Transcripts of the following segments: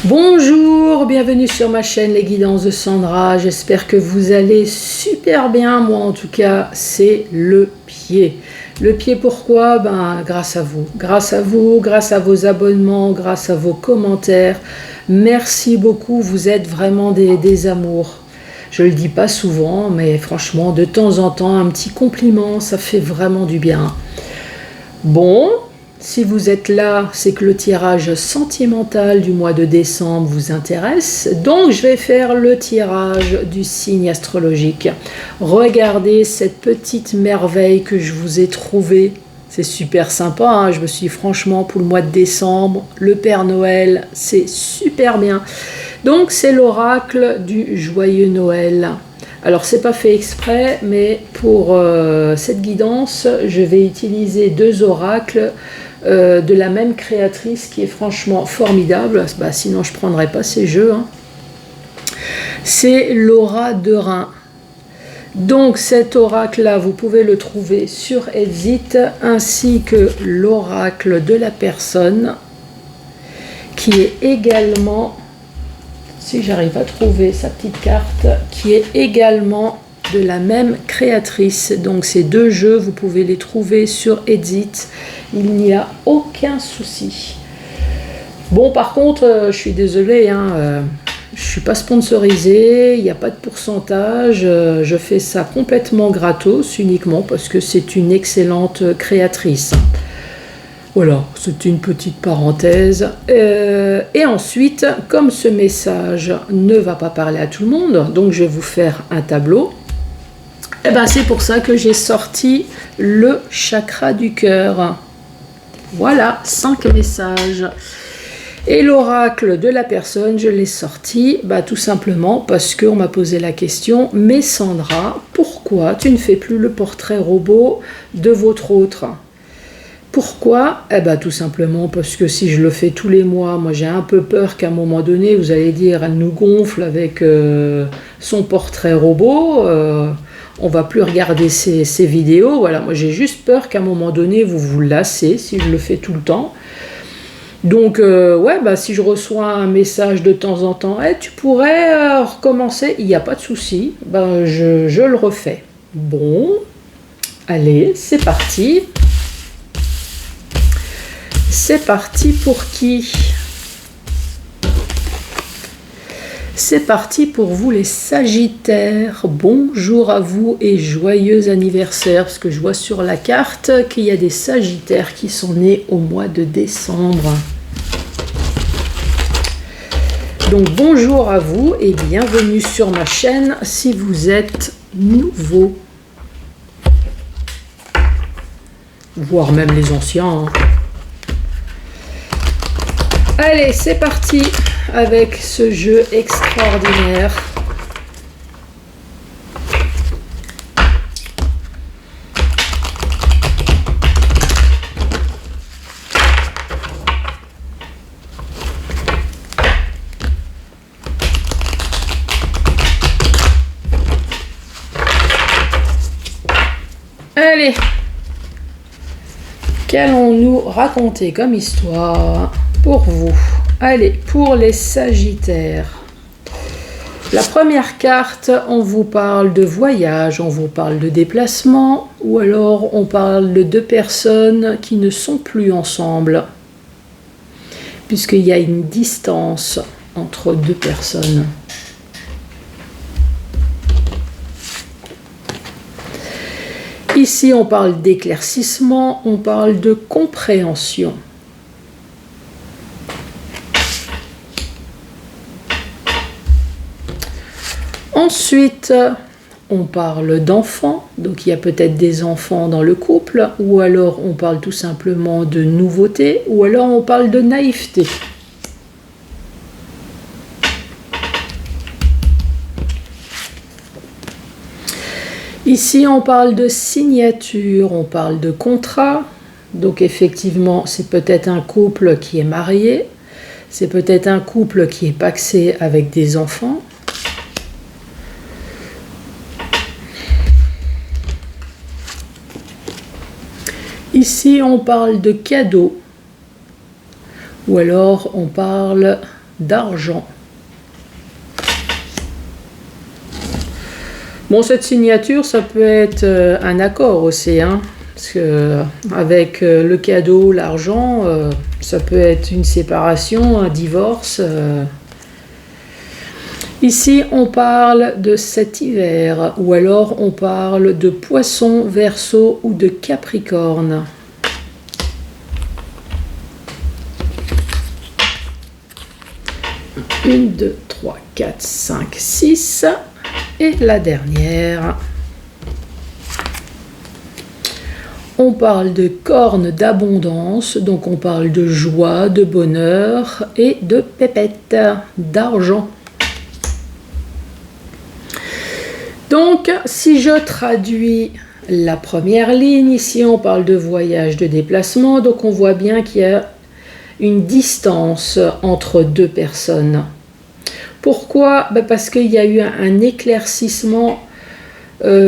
Bonjour, bienvenue sur ma chaîne Les Guidances de Sandra. J'espère que vous allez super bien. Moi en tout cas, c'est le pied. Le pied pourquoi? Grâce à vous. Grâce à vous, grâce à vos abonnements, grâce à vos commentaires. Merci beaucoup, vous êtes vraiment des amours. Je le dis pas souvent, mais franchement, de temps en temps, un petit compliment, ça fait vraiment du bien. Bon. Si vous êtes là, c'est que le tirage sentimental du mois de décembre vous intéresse. Donc, je vais faire le tirage du signe astrologique. Regardez cette petite merveille que je vous ai trouvée. C'est super sympa, hein. Je me suis dit, franchement, pour le mois de décembre, le Père Noël, c'est super bien. Donc, c'est l'oracle du joyeux Noël. Alors, c'est pas fait exprès, mais pour cette guidance, je vais utiliser deux oracles de la même créatrice qui est franchement formidable. Sinon je ne prendrais pas ces jeux, hein. C'est Laura Derain. Donc cet oracle là vous pouvez le trouver sur Exit, ainsi que l'oracle de la personne qui est également, si j'arrive à trouver sa petite carte, qui est également de la même créatrice. Donc ces deux jeux, vous pouvez les trouver sur Exit, il n'y a aucun souci. Bon, par contre, je suis désolée, hein, je suis pas sponsorisée, il n'y a pas de pourcentage, je fais ça complètement gratos, uniquement parce que c'est une excellente créatrice. Voilà, c'est une petite parenthèse. Et ensuite, comme ce message ne va pas parler à tout le monde, donc je vais vous faire un tableau. C'est pour ça que j'ai sorti le chakra du cœur. Voilà, 5 messages. Et l'oracle de la personne, je l'ai sorti tout simplement parce qu'on m'a posé la question, mais Sandra, pourquoi tu ne fais plus le portrait robot de votre autre? Pourquoi? Tout simplement parce que si je le fais tous les mois, moi j'ai un peu peur qu'à un moment donné, vous allez dire, elle nous gonfle avec son portrait robot, on va plus regarder ces vidéos. Voilà, moi j'ai juste peur qu'à un moment donné, vous vous lassez si je le fais tout le temps. Donc, si je reçois un message de temps en temps, tu pourrais recommencer, il n'y a pas de souci, je le refais. Bon, allez, c'est parti. C'est parti pour qui? C'est parti pour vous les Sagittaires. Bonjour à vous et joyeux anniversaire, parce que je vois sur la carte qu'il y a des Sagittaires qui sont nés au mois de décembre. Donc bonjour à vous et bienvenue sur ma chaîne si vous êtes nouveau. Voire même les anciens, hein. Allez, c'est parti avec ce jeu extraordinaire. Allez, qu'allons-nous raconter comme histoire pour vous? Allez, pour les Sagittaires. La première carte, on vous parle de voyage, on vous parle de déplacement, ou alors on parle de deux personnes qui ne sont plus ensemble, puisqu'il y a une distance entre deux personnes. Ici, on parle d'éclaircissement, on parle de compréhension. Ensuite, on parle d'enfants, donc il y a peut-être des enfants dans le couple, ou alors on parle tout simplement de nouveauté, ou alors on parle de naïveté. Ici, on parle de signature, on parle de contrat, donc effectivement, c'est peut-être un couple qui est marié, c'est peut-être un couple qui est pacsé avec des enfants. Ici, on parle de cadeaux, ou alors on parle d'argent. Bon, cette signature, ça peut être un accord aussi, hein, parce que avec le cadeau, l'argent, ça peut être une séparation, un divorce. Ici, on parle de cet hiver, ou alors on parle de Poisson, Verseau ou de Capricorne. Une, 2, 3, 4, 5, 6. Et la dernière. On parle de cornes d'abondance, donc on parle de joie, de bonheur et de pépettes, d'argent. Donc, si je traduis la première ligne, ici on parle de voyage, de déplacement, donc on voit bien qu'il y a une distance entre deux personnes. Pourquoi? Parce qu'il y a eu un éclaircissement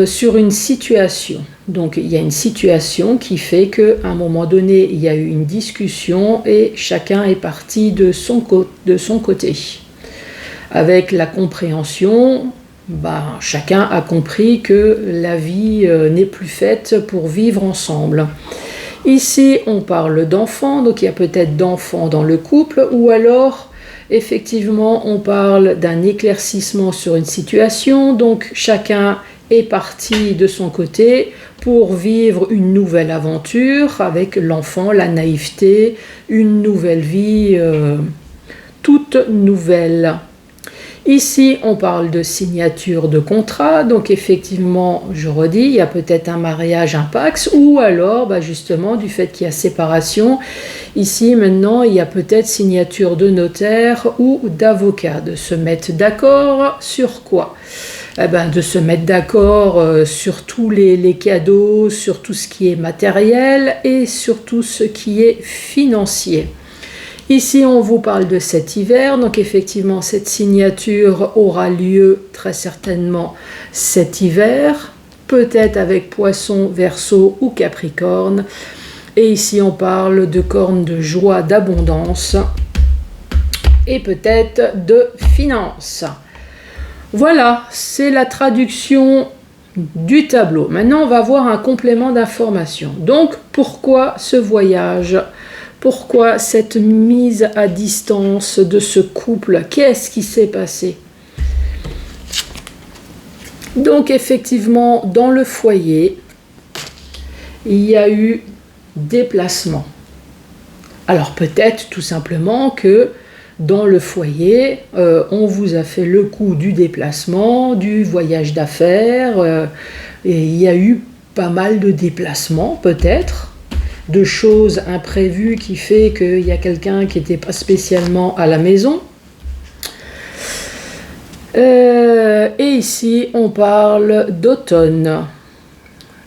sur une situation. Donc il y a une situation qui fait qu'à un moment donné, il y a eu une discussion et chacun est parti de son côté. Avec la compréhension, chacun a compris que la vie n'est plus faite pour vivre ensemble. Ici, on parle d'enfants, donc il y a peut-être d'enfants dans le couple, ou alors, effectivement, on parle d'un éclaircissement sur une situation, donc chacun est parti de son côté pour vivre une nouvelle aventure avec l'enfant, la naïveté, une nouvelle vie, toute nouvelle. Ici, on parle de signature de contrat, donc effectivement, je redis, il y a peut-être un mariage, un pax, ou alors, justement, du fait qu'il y a séparation, ici, maintenant, il y a peut-être signature de notaire ou d'avocat, de se mettre d'accord sur quoi? De se mettre d'accord sur tous les cadeaux, sur tout ce qui est matériel et sur tout ce qui est financier. Ici, on vous parle de cet hiver, donc effectivement, cette signature aura lieu très certainement cet hiver, peut-être avec Poisson, Verseau ou Capricorne. Et ici, on parle de cornes de joie, d'abondance et peut-être de finances. Voilà, c'est la traduction du tableau. Maintenant, on va voir un complément d'information. Donc, pourquoi ce voyage ? Pourquoi cette mise à distance de ce couple? Qu'est-ce qui s'est passé? Donc effectivement, dans le foyer, il y a eu déplacement. Alors peut-être tout simplement que dans le foyer, on vous a fait le coup du déplacement, du voyage d'affaires, et il y a eu pas mal de déplacements peut-être, de choses imprévues qui fait qu'il y a quelqu'un qui n'était pas spécialement à la maison. Et ici, on parle d'automne.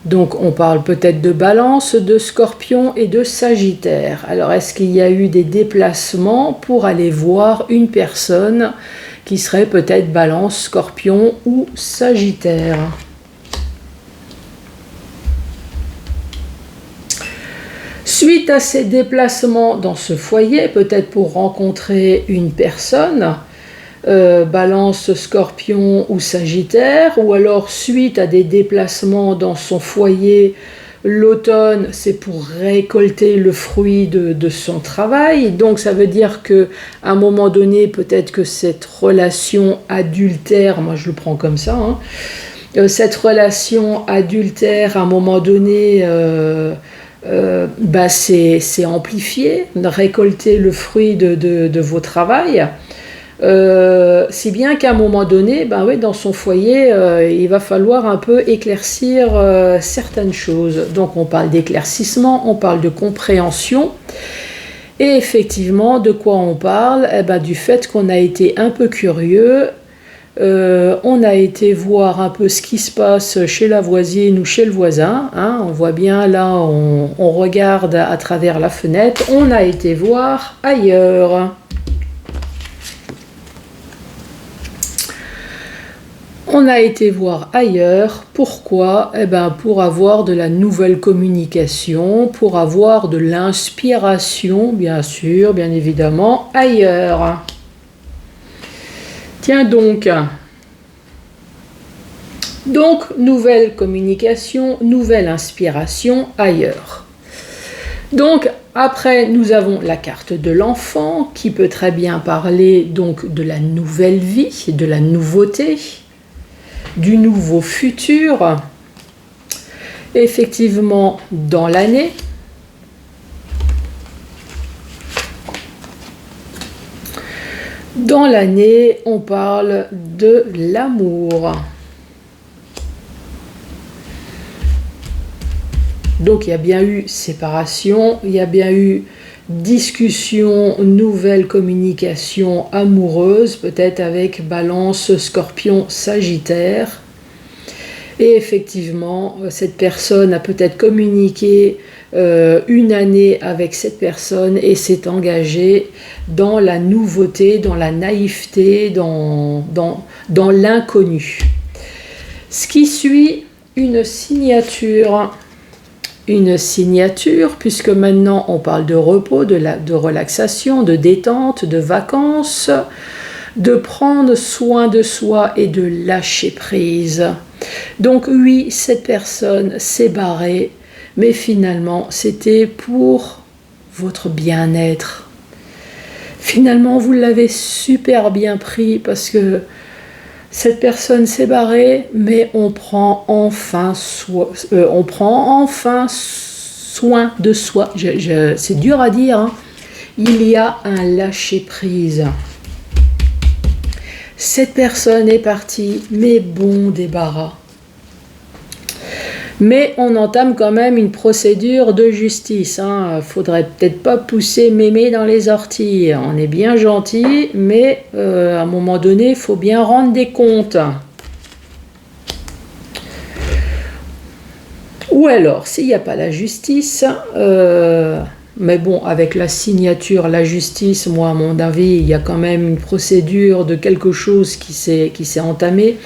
Donc, on parle peut-être de Balance, de Scorpion et de Sagittaire. Alors, est-ce qu'il y a eu des déplacements pour aller voir une personne qui serait peut-être Balance, Scorpion ou Sagittaire ? Suite à ces déplacements dans ce foyer, peut-être pour rencontrer une personne, Balance, Scorpion ou Sagittaire, ou alors suite à des déplacements dans son foyer, l'automne, c'est pour récolter le fruit de son travail. Donc ça veut dire qu'à un moment donné, peut-être que cette relation adultère, moi je le prends comme ça, cette relation adultère, à un moment donné, c'est amplifié, récolter le fruit de vos travails. Si bien qu'à un moment donné, dans son foyer, il va falloir un peu éclaircir certaines choses. Donc on parle d'éclaircissement, on parle de compréhension. Et effectivement, de quoi on parle? Du fait qu'on a été un peu curieux. On a été voir un peu ce qui se passe chez la voisine ou chez le voisin. On voit bien là, on regarde à travers la fenêtre. On a été voir ailleurs. On a été voir ailleurs. Pourquoi? Pour avoir de la nouvelle communication, pour avoir de l'inspiration, bien sûr, bien évidemment, ailleurs. Tiens donc. Donc, nouvelle communication, nouvelle inspiration ailleurs. Donc, après, nous avons la carte de l'enfant qui peut très bien parler donc de la nouvelle vie, de la nouveauté, du nouveau futur. Effectivement, dans l'année. Dans l'année, on parle de l'amour. Donc il y a bien eu séparation, il y a bien eu discussion, nouvelle communication amoureuse, peut-être avec Balance, Scorpion, Sagittaire. Et effectivement, cette personne a peut-être communiqué une année avec cette personne et s'est engagée dans la nouveauté, dans la naïveté, dans l'inconnu. Ce qui suit, une signature, puisque maintenant on parle de repos, de relaxation, de détente, de vacances, de prendre soin de soi et de lâcher prise. Donc oui, cette personne s'est barrée, mais finalement c'était pour votre bien-être. Finalement, vous l'avez super bien pris parce que cette personne s'est barrée, mais on prend enfin soin de soi. C'est dur à dire, hein. Il y a un lâcher-prise. Cette personne est partie, mais bon débarras. Mais on entame quand même une procédure de justice. Faudrait peut-être pas pousser mémé dans les orties. On est bien gentil, mais à un moment donné, il faut bien rendre des comptes. Ou alors, s'il n'y a pas la justice, mais bon, avec la signature, la justice, moi, à mon avis, il y a quand même une procédure de quelque chose qui s'est entamée.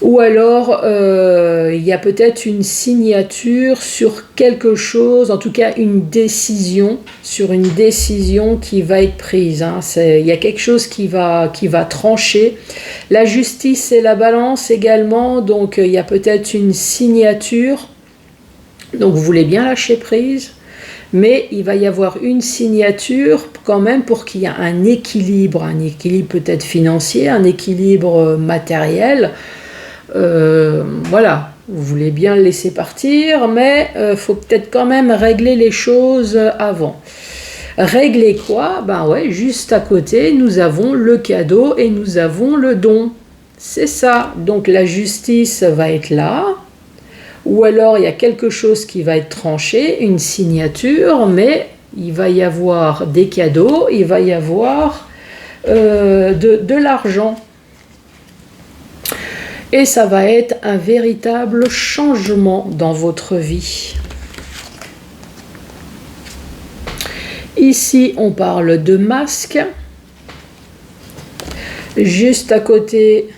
Ou alors, il y a peut-être une signature sur quelque chose, en tout cas une décision, sur une décision qui va être prise. Il y a quelque chose qui va trancher. La justice et la balance également, donc il y a peut-être une signature. Donc vous voulez bien lâcher prise, mais il va y avoir une signature quand même pour qu'il y ait un équilibre peut-être financier, un équilibre matériel. Voilà, vous voulez bien le laisser partir, mais faut peut-être quand même régler les choses avant. Régler quoi? Ben ouais, juste à côté, nous avons le cadeau et nous avons le don. C'est ça. Donc la justice va être là, ou alors il y a quelque chose qui va être tranché, une signature, mais il va y avoir des cadeaux, il va y avoir de l'argent. Et ça va être un véritable changement dans votre vie. Ici, on parle de masque. Juste à côté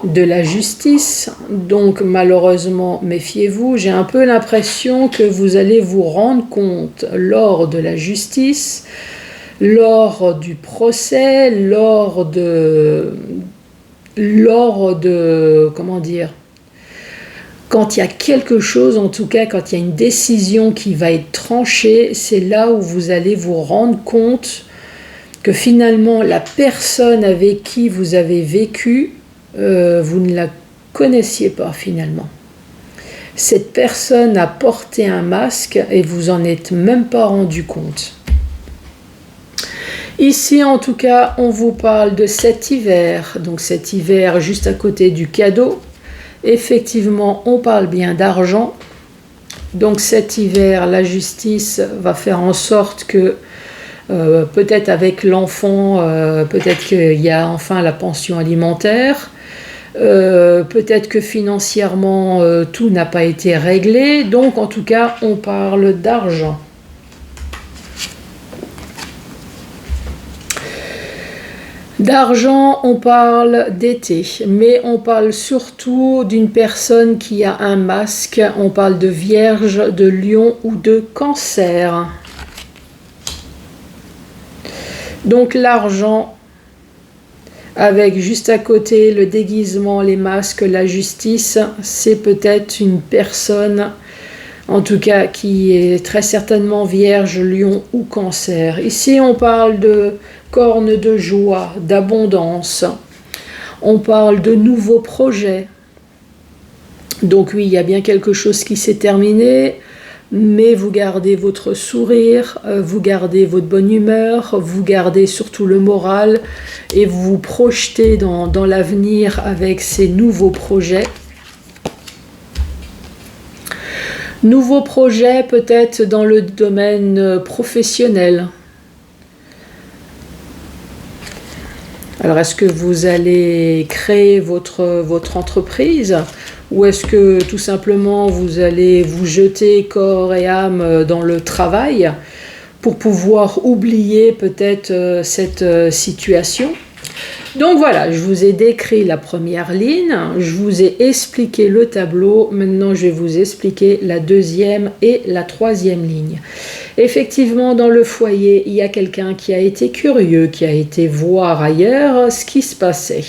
de la justice. Donc, malheureusement, méfiez-vous. J'ai un peu l'impression que vous allez vous rendre compte lors de la justice, lors du procès, lors de comment dire, quand il y a quelque chose, en tout cas quand il y a une décision qui va être tranchée, c'est là où vous allez vous rendre compte que finalement la personne avec qui vous avez vécu, vous ne la connaissiez pas finalement. Cette personne a porté un masque et vous en êtes même pas rendu compte. Ici, en tout cas, on vous parle de cet hiver. Donc cet hiver, juste à côté du cadeau. Effectivement, on parle bien d'argent. Donc cet hiver, la justice va faire en sorte que, peut-être avec l'enfant, peut-être qu'il y a enfin la pension alimentaire. Peut-être que financièrement, tout n'a pas été réglé. Donc, en tout cas, on parle d'argent. D'argent, on parle d'été, mais on parle surtout d'une personne qui a un masque, on parle de Vierge, de Lion ou de Cancer. Donc l'argent, avec juste à côté le déguisement, les masques, la justice. C'est peut-être une personne, en tout cas, qui est très certainement vierge, lion ou cancer. Ici, on parle de cornes de joie, d'abondance. On parle de nouveaux projets. Donc oui, il y a bien quelque chose qui s'est terminé, mais vous gardez votre sourire, vous gardez votre bonne humeur, vous gardez surtout le moral et vous vous projetez dans l'avenir avec ces nouveaux projets. Nouveaux projets peut-être dans le domaine professionnel. Alors, est-ce que vous allez créer votre entreprise ou est-ce que tout simplement vous allez vous jeter corps et âme dans le travail pour pouvoir oublier peut-être cette situation? Donc voilà, je vous ai décrit la première ligne, je vous ai expliqué le tableau, maintenant je vais vous expliquer la deuxième et la troisième ligne. Effectivement, dans le foyer, il y a quelqu'un qui a été curieux, qui a été voir ailleurs ce qui se passait.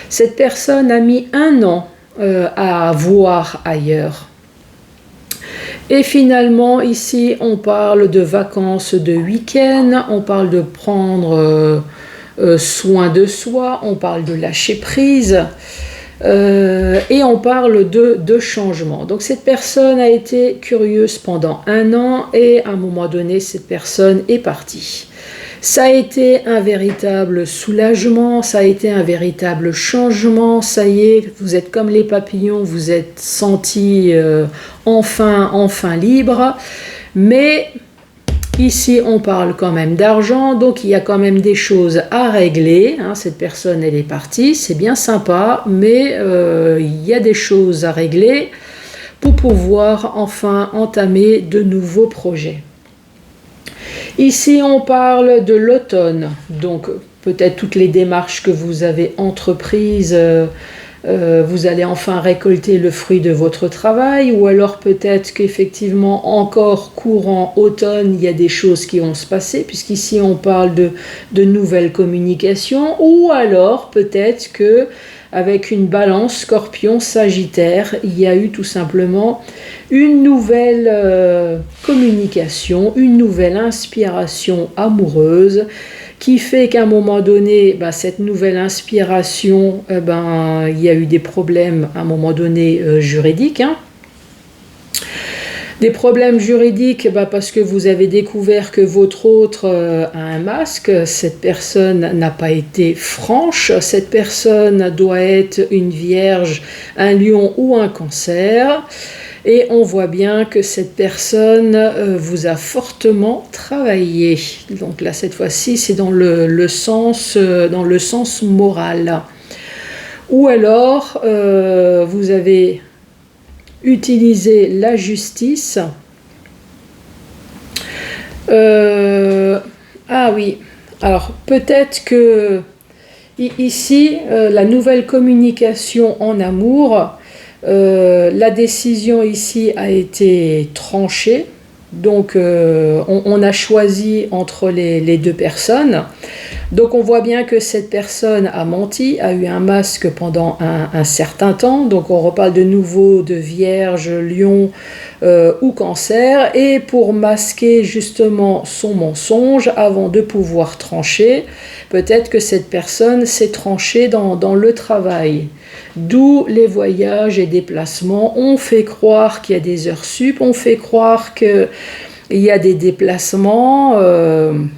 Cette personne a mis 1 an à voir ailleurs. Et finalement, ici, on parle de vacances de week-end, on parle de prendre soin de soi, on parle de lâcher prise et on parle de changement. Donc cette personne a été curieuse pendant 1 an et à un moment donné, cette personne est partie. Ça a été un véritable soulagement, ça a été un véritable changement, ça y est, vous êtes comme les papillons, vous êtes sentis enfin libre, mais ici, on parle quand même d'argent, donc il y a quand même des choses à régler. Cette personne, elle est partie, c'est bien sympa, mais il y a des choses à régler pour pouvoir enfin entamer de nouveaux projets. Ici, on parle de l'automne, donc peut-être toutes les démarches que vous avez entreprises, vous allez enfin récolter le fruit de votre travail, ou alors peut-être qu'effectivement encore courant automne, il y a des choses qui vont se passer, puisqu'ici on parle de nouvelles communications, ou alors peut-être que avec une balance Scorpion Sagittaire, il y a eu tout simplement une nouvelle communication, une nouvelle inspiration amoureuse, qui fait qu'à un moment donné, cette nouvelle inspiration, il y a eu des problèmes à un moment donné juridiques. Des problèmes juridiques parce que vous avez découvert que votre autre a un masque, cette personne n'a pas été franche, cette personne doit être une vierge, un lion ou un cancer. Et on voit bien que cette personne vous a fortement travaillé. Donc là, cette fois-ci, c'est dans le sens moral. Ou alors, vous avez utilisé la justice. Ah oui, alors peut-être que ici, la nouvelle communication en amour, la décision ici a été tranchée, donc on a choisi entre les deux personnes. Donc on voit bien que cette personne a menti, a eu un masque pendant un certain temps, donc on reparle de nouveau de Vierge, Lion ou Cancer, et pour masquer justement son mensonge avant de pouvoir trancher, peut-être que cette personne s'est tranchée dans le travail. D'où les voyages et déplacements. On fait croire qu'il y a des heures sup, on fait croire qu'il y a des déplacements,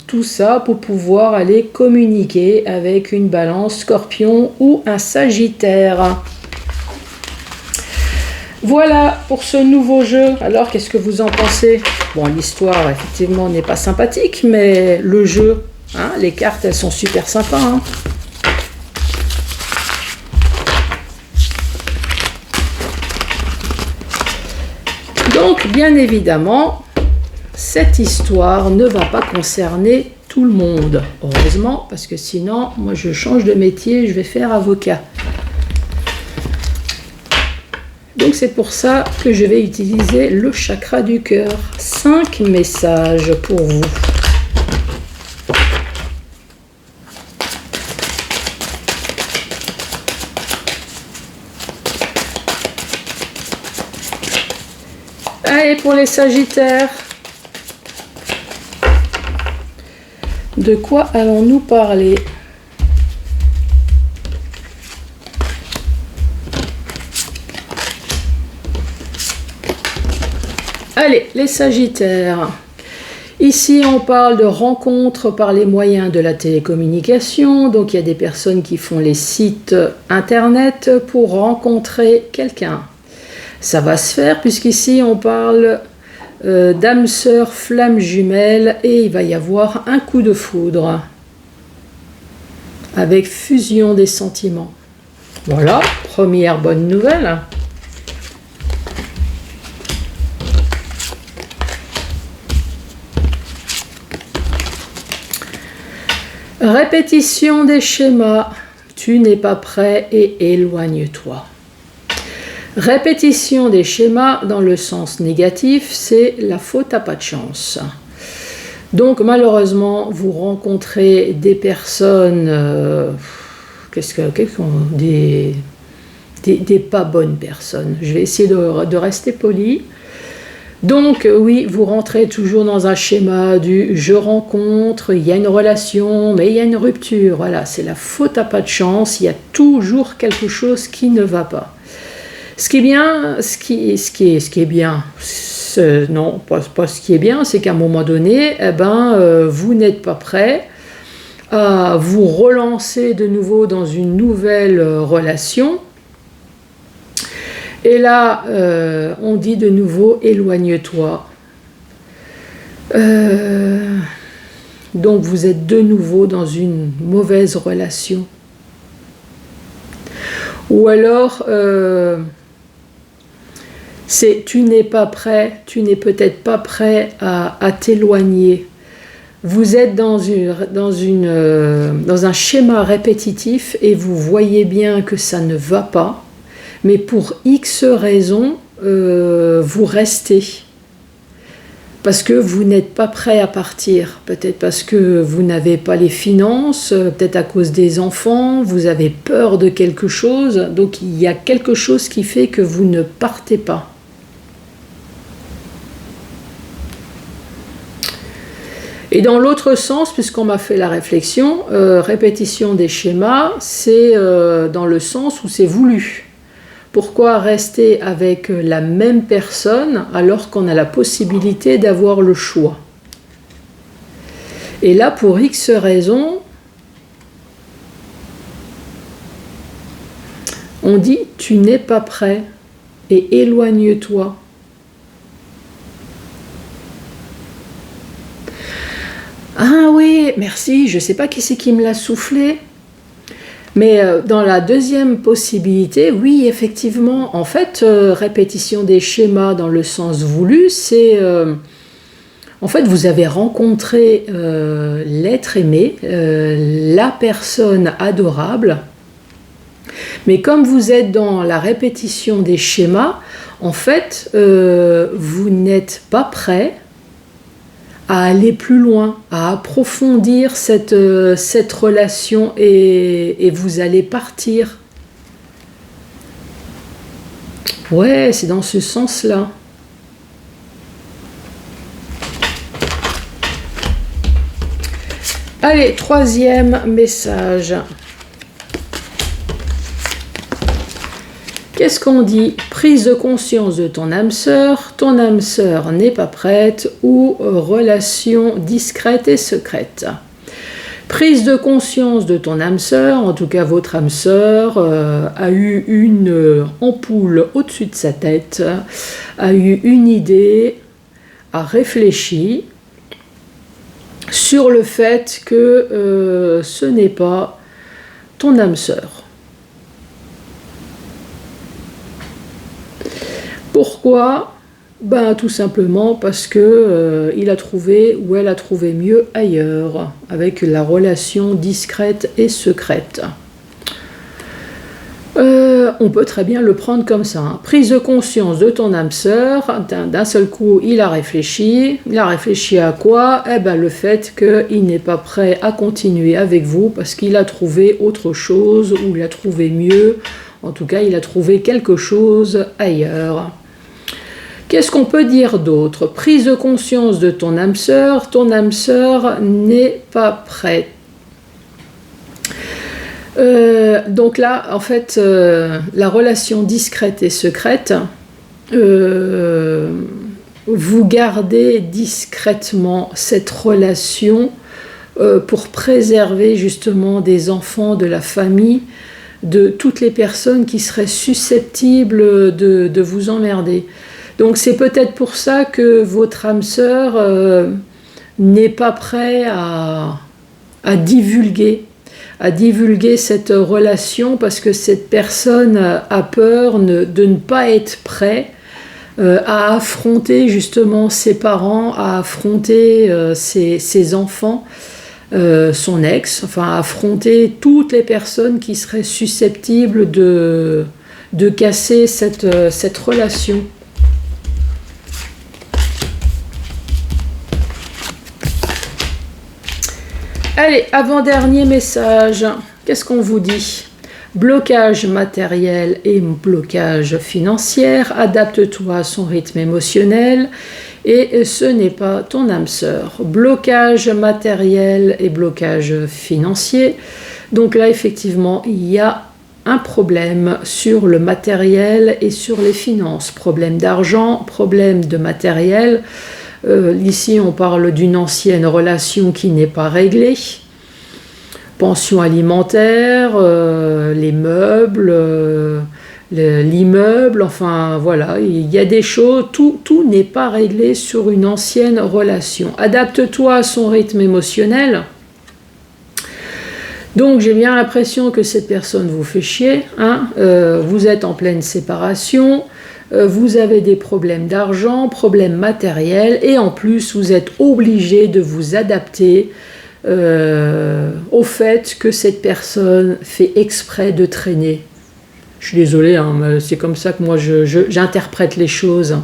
tout ça pour pouvoir aller communiquer avec une balance Scorpion ou un Sagittaire. Voilà pour ce nouveau jeu. Alors, qu'est-ce que vous en pensez? Bon, l'histoire, effectivement, n'est pas sympathique, mais le jeu, les cartes, elles sont super sympas. Donc, bien évidemment, cette histoire ne va pas concerner tout le monde. Heureusement, parce que sinon, moi, je change de métier, je vais faire avocat. Donc, c'est pour ça que je vais utiliser le chakra du cœur. 5 messages pour vous. Allez, pour les Sagittaires, de quoi allons-nous parler? Allez, les Sagittaires. Ici, on parle de rencontres par les moyens de la télécommunication. Donc, il y a des personnes qui font les sites internet pour rencontrer quelqu'un. Ça va se faire puisqu'ici, on parle d'âme sœur, flamme jumelle et il va y avoir un coup de foudre avec fusion des sentiments. Voilà, première bonne nouvelle. Répétition des schémas, tu n'es pas prêt et éloigne-toi. Répétition des schémas dans le sens négatif, c'est la faute à pas de chance. Donc malheureusement, vous rencontrez des personnes, des pas bonnes personnes. Je vais essayer de rester poli. Donc oui, vous rentrez toujours dans un schéma du je rencontre, il y a une relation, mais il y a une rupture. Voilà, c'est la faute à pas de chance, il y a toujours quelque chose qui ne va pas. Ce qui est bien, non, pas ce qui est bien, c'est qu'à un moment donné, vous n'êtes pas prêt à vous relancer de nouveau dans une nouvelle relation. Et là, on dit de nouveau, éloigne-toi. Donc, vous êtes de nouveau dans une mauvaise relation. Ou alors, tu n'es pas prêt, tu n'es peut-être pas prêt à t'éloigner. Vous êtes dans un schéma répétitif et vous voyez bien que ça ne va pas. Mais pour X raisons, vous restez. Parce que vous n'êtes pas prêt à partir. Peut-être parce que vous n'avez pas les finances, peut-être à cause des enfants, vous avez peur de quelque chose. Donc il y a quelque chose qui fait que vous ne partez pas. Et dans l'autre sens, puisqu'on m'a fait la réflexion, répétition des schémas, c'est dans le sens où c'est voulu. Pourquoi rester avec la même personne alors qu'on a la possibilité d'avoir le choix? Et là, pour X raisons, on dit tu n'es pas prêt et éloigne-toi. Ah oui, merci, je ne sais pas qui c'est qui me l'a soufflé. Mais dans la deuxième possibilité, oui, effectivement, en fait, répétition des schémas dans le sens voulu, c'est... en fait, vous avez rencontré l'être aimé, la personne adorable, mais comme vous êtes dans la répétition des schémas, en fait, vous n'êtes pas prêt à aller plus loin, à approfondir cette relation et vous allez partir. Ouais, c'est dans ce sens-là. Allez, troisième message. Qu'est-ce qu'on dit? Prise de conscience de ton âme sœur n'est pas prête ou relation discrète et secrète. Prise de conscience de ton âme sœur, en tout cas votre âme sœur, a eu une ampoule au-dessus de sa tête, a eu une idée, a réfléchi sur le fait que ce n'est pas ton âme sœur. Pourquoi? Ben, tout simplement parce que il a trouvé ou elle a trouvé mieux ailleurs, avec la relation discrète et secrète. On peut très bien le prendre comme ça. Hein. Prise de conscience de ton âme sœur, d'un seul coup, il a réfléchi. Il a réfléchi à quoi? Eh ben, le fait qu'il n'est pas prêt à continuer avec vous parce qu'il a trouvé autre chose ou il a trouvé mieux. En tout cas, il a trouvé quelque chose ailleurs. Qu'est-ce qu'on peut dire d'autre? Prise de conscience de ton âme sœur n'est pas prête. Donc là, en fait, la relation discrète et secrète, vous gardez discrètement cette relation pour préserver justement des enfants, de la famille, de toutes les personnes qui seraient susceptibles de vous emmerder. Donc c'est peut-être pour ça que votre âme sœur n'est pas prêt à divulguer cette relation, parce que cette personne a peur de ne pas être prêt à affronter justement ses parents, à affronter ses enfants, son ex, enfin à affronter toutes les personnes qui seraient susceptibles de casser cette relation. Allez, avant-dernier message, qu'est-ce qu'on vous dit? Blocage matériel et blocage financier, adapte-toi à son rythme émotionnel et ce n'est pas ton âme sœur. Blocage matériel et blocage financier, donc là effectivement il y a un problème sur le matériel et sur les finances, problème d'argent, problème de matériel. Ici on parle d'une ancienne relation qui n'est pas réglée, pension alimentaire, les meubles, l'immeuble, enfin voilà, il y a des choses, tout n'est pas réglé sur une ancienne relation. Adapte-toi à son rythme émotionnel. Donc j'ai bien l'impression que cette personne vous fait chier, hein, vous êtes en pleine séparation, vous avez des problèmes d'argent, problèmes matériels, et en plus vous êtes obligé de vous adapter au fait que cette personne fait exprès de traîner. Je suis désolée, hein, mais c'est comme ça que moi j'interprète les choses.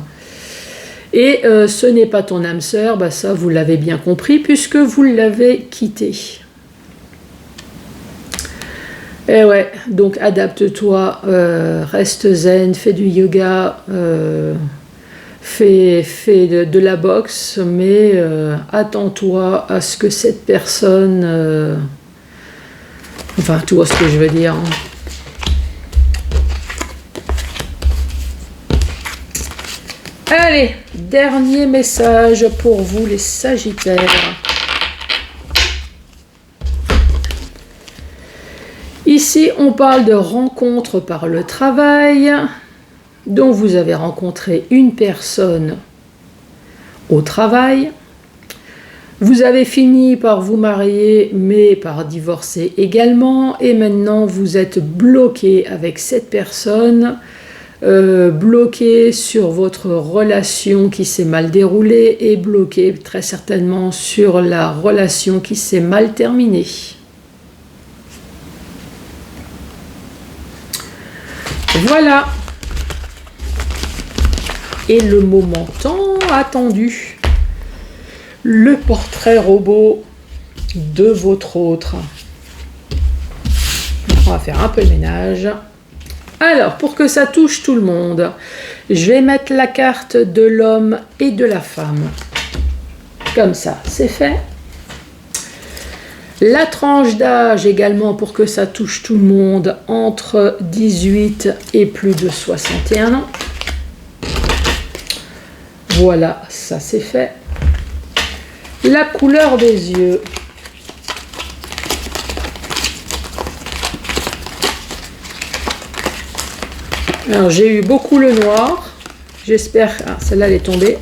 Et ce n'est pas ton âme sœur, bah ça vous l'avez bien compris puisque vous l'avez quitté. Et ouais, donc adapte-toi, reste zen, fais du yoga, fais de la boxe, mais attends-toi à ce que cette personne... enfin, tu vois ce que je veux dire. Allez, dernier message pour vous les Sagittaires. Ici, on parle de rencontre par le travail. Donc, vous avez rencontré une personne au travail. Vous avez fini par vous marier, mais par divorcer également. Et maintenant, vous êtes bloqué avec cette personne, bloqué sur votre relation qui s'est mal déroulée et bloqué très certainement sur la relation qui s'est mal terminée. Voilà. Et le moment tant attendu, le portrait robot de votre autre. On va faire un peu le ménage. Alors, pour que ça touche tout le monde, je vais mettre la carte de l'homme et de la femme. Comme ça, c'est fait. La tranche d'âge également pour que ça touche tout le monde, entre 18 et plus de 61 ans. Voilà, ça c'est fait. La couleur des yeux. Alors j'ai eu beaucoup le noir. J'espère... Ah, celle-là elle est tombée.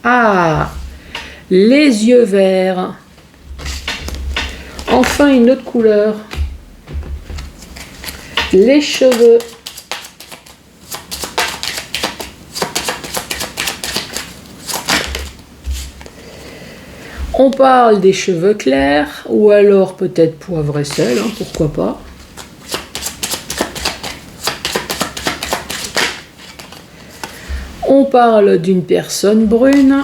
Ah, les yeux verts. Enfin une autre couleur. Les cheveux. On parle des cheveux clairs, ou alors peut-être poivre et sel, hein, pourquoi pas. On parle d'une personne brune.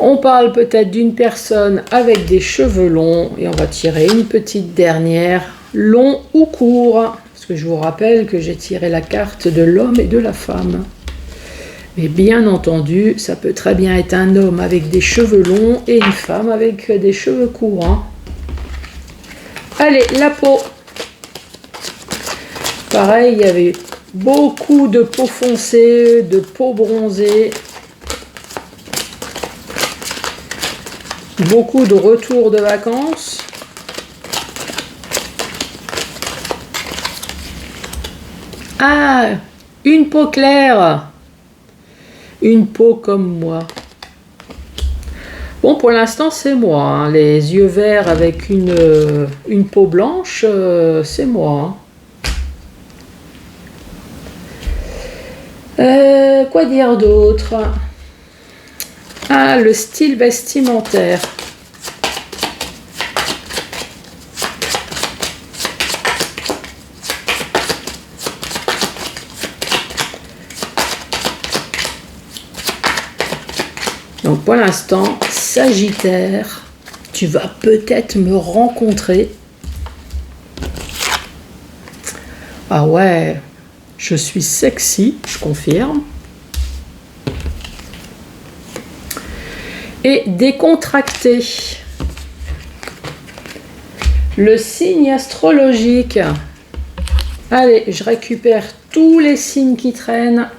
On parle peut-être d'une personne avec des cheveux longs et on va tirer une petite dernière, long ou court, parce que je vous rappelle que j'ai tiré la carte de l'homme et de la femme. Mais bien entendu, ça peut très bien être un homme avec des cheveux longs et une femme avec des cheveux courts. Hein. Allez, la peau. Pareil, il y avait beaucoup de peau foncée, de peau bronzée. Beaucoup de retours de vacances. Ah, une peau claire. Une peau comme moi. Bon, pour l'instant, c'est moi. Hein. Les yeux verts avec une peau blanche, c'est moi. Hein. Quoi dire d'autre? Ah, le style vestimentaire. Donc pour l'instant, Sagittaire, tu vas peut-être me rencontrer. Ah ouais, je suis sexy, je confirme. Et décontracté. Le signe astrologique. Allez, je récupère tous les signes qui traînent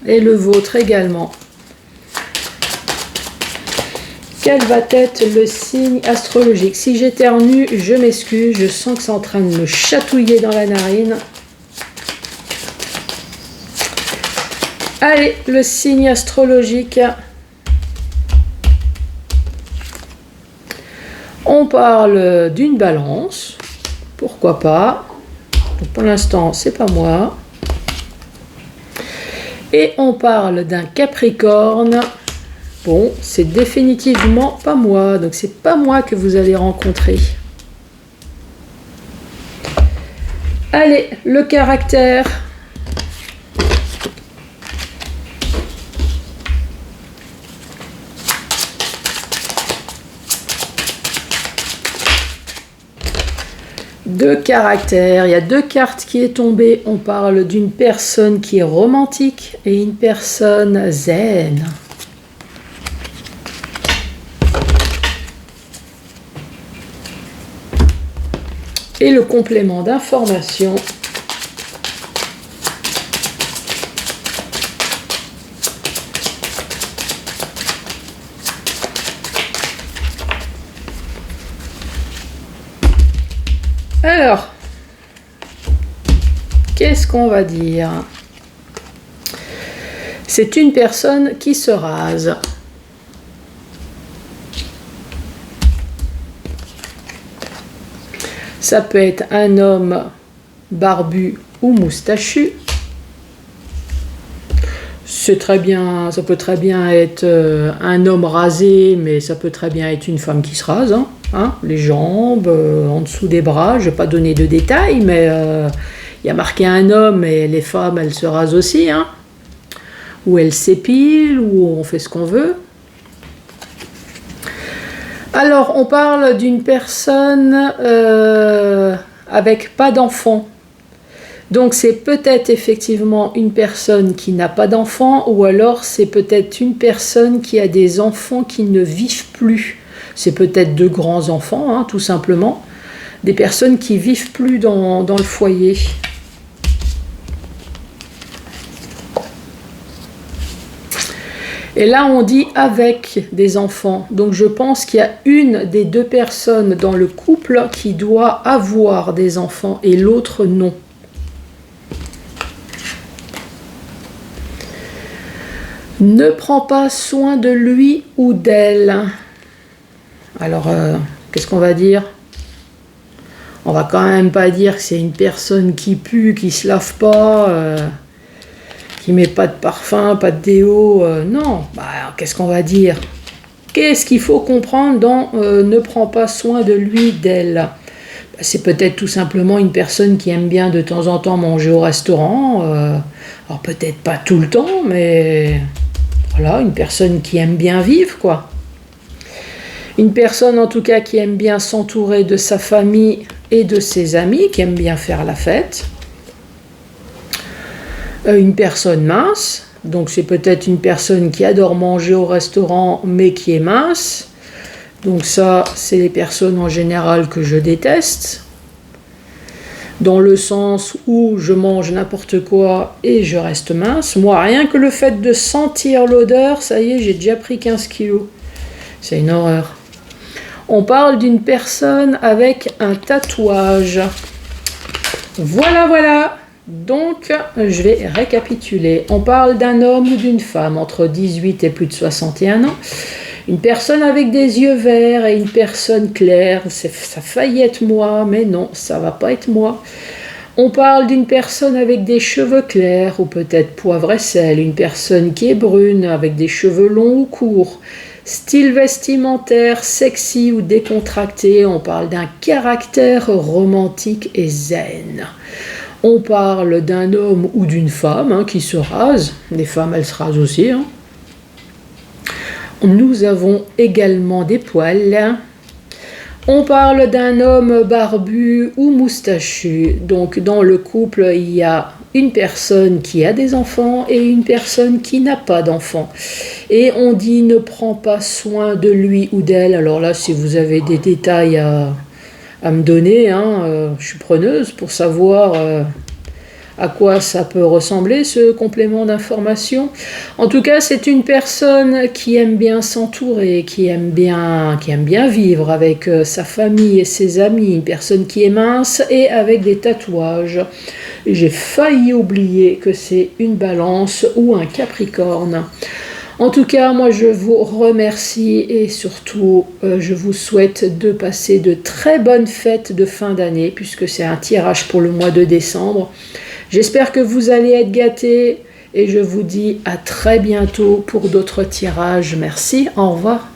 et le vôtre également. Quel va être le signe astrologique? Si j'éternue, je m'excuse, je sens que c'est en train de me chatouiller dans la narine. Allez, le signe astrologique. On parle d'une balance, pourquoi pas. Donc pour l'instant, c'est pas moi. Et on parle d'un Capricorne. Bon, c'est définitivement pas moi, donc c'est pas moi que vous allez rencontrer. Allez, le caractère. Deux caractères, il y a deux cartes qui est tombée. On parle d'une personne qui est romantique et une personne zen. Et le complément d'information. Alors, qu'est-ce qu'on va dire? C'est une personne qui se rase. Ça peut être un homme barbu ou moustachu. C'est très bien, ça peut très bien être un homme rasé, mais ça peut très bien être une femme qui se rase. Hein, les jambes, en dessous des bras, je ne vais pas donner de détails, mais il y a marqué un homme et les femmes, elles se rasent aussi. Hein, ou elles s'épilent, ou on fait ce qu'on veut. Alors, on parle d'une personne avec pas d'enfant. Donc, c'est peut-être effectivement une personne qui n'a pas d'enfant, ou alors c'est peut-être une personne qui a des enfants qui ne vivent plus. C'est peut-être de grands enfants, hein, tout simplement. Des personnes qui vivent plus dans le foyer. Et là, on dit avec des enfants. Donc, je pense qu'il y a une des deux personnes dans le couple qui doit avoir des enfants et l'autre non. Ne prend pas soin de lui ou d'elle. Alors, qu'est-ce qu'on va dire? On va quand même pas dire que c'est une personne qui pue, qui se lave pas... qui met pas de parfum, pas de déo, non. Bah, qu'est-ce qu'on va dire? Qu'est-ce qu'il faut comprendre dans ne prend pas soin de lui, d'elle? Bah, c'est peut-être tout simplement une personne qui aime bien de temps en temps manger au restaurant. Alors peut-être pas tout le temps, mais voilà, une personne qui aime bien vivre, quoi. Une personne en tout cas qui aime bien s'entourer de sa famille et de ses amis, qui aime bien faire la fête. Une personne mince, donc c'est peut-être une personne qui adore manger au restaurant mais qui est mince. Donc ça, c'est les personnes en général que je déteste. Dans le sens où je mange n'importe quoi et je reste mince. Moi, rien que le fait de sentir l'odeur, ça y est, j'ai déjà pris 15 kilos. C'est une horreur. On parle d'une personne avec un tatouage. Voilà, voilà. Donc, je vais récapituler. On parle d'un homme ou d'une femme entre 18 et plus de 61 ans. Une personne avec des yeux verts et une personne claire. Ça a failli être moi, mais non, ça va pas être moi. On parle d'une personne avec des cheveux clairs ou peut-être poivre et sel. Une personne qui est brune avec des cheveux longs ou courts. Style vestimentaire, sexy ou décontracté. On parle d'un caractère romantique et zen. On parle d'un homme ou d'une femme qui se rase. Les femmes, elles se rasent aussi. Nous avons également des poils. On parle d'un homme barbu ou moustachu. Donc dans le couple, il y a une personne qui a des enfants et une personne qui n'a pas d'enfants. Et on dit ne prends pas soin de lui ou d'elle. Alors là, si vous avez des détails à me donner, je suis preneuse pour savoir à quoi ça peut ressembler ce complément d'information. En tout cas, c'est une personne qui aime bien s'entourer, qui aime bien vivre avec sa famille et ses amis, une personne qui est mince et avec des tatouages. J'ai failli oublier que c'est une Balance ou un Capricorne. En tout cas, moi je vous remercie et surtout je vous souhaite de passer de très bonnes fêtes de fin d'année puisque c'est un tirage pour le mois de décembre. J'espère que vous allez être gâtés et je vous dis à très bientôt pour d'autres tirages. Merci, au revoir.